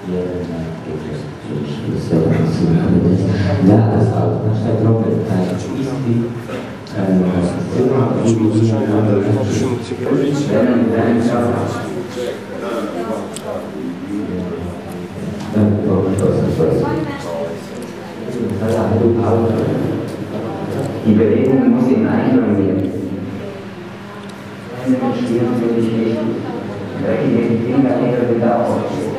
Die Bewegung muss in Einklang gehen. Wenn Sie verstehen, will ich nicht dreckige Finger wieder aufstehen.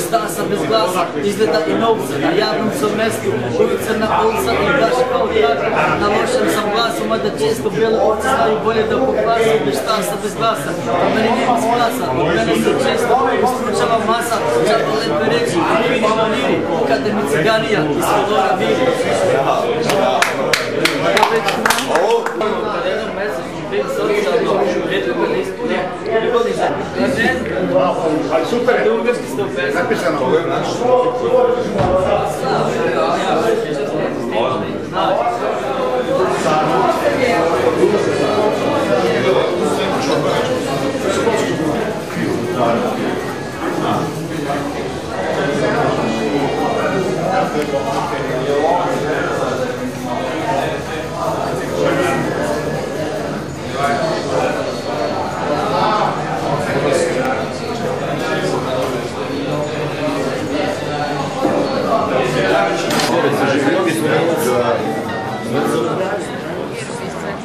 Šta sam bez glasa, izgleda i novca, na javnom sam mestu, ulica na ulica i baš kao tako, na lošem sam glasu, mada često bijele ovce znaju bolje da poklasu, šta sam bez glasa, a meni nema sklasa, od mene se često istručava masa, čak lepe reći, vidi maniri, kada mi ciganija iz Sodora vidi. Ali super je, napisano. Ovo je naš.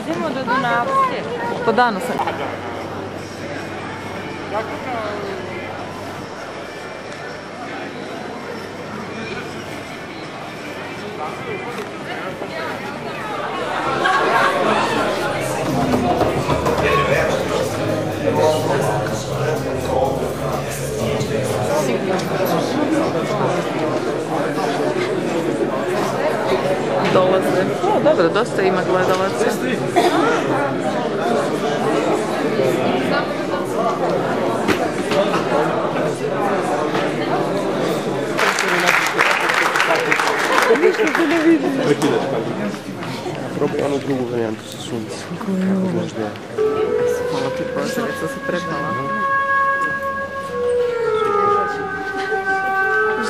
Idemo do Dunavske. Po danu sam. Dolaze. O, dobro, dosta ima gledalaca. Ništa se ne vidi. Prekidaš kako. Probaj onu drugu varijantu sa sunce. Možda. Hvala ti prozorica se prepala.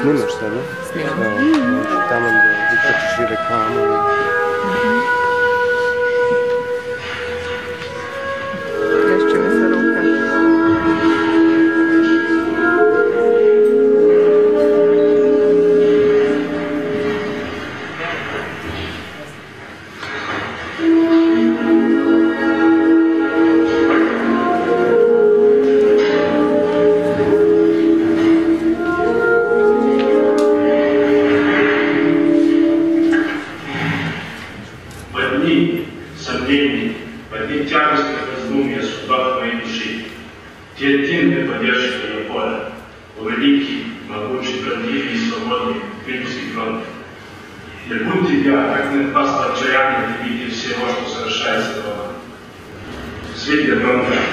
Snimaš se, ne? Snimam. Tamo da ukačiš i reklamu. Trešće mi se ruka. Svi je dobro.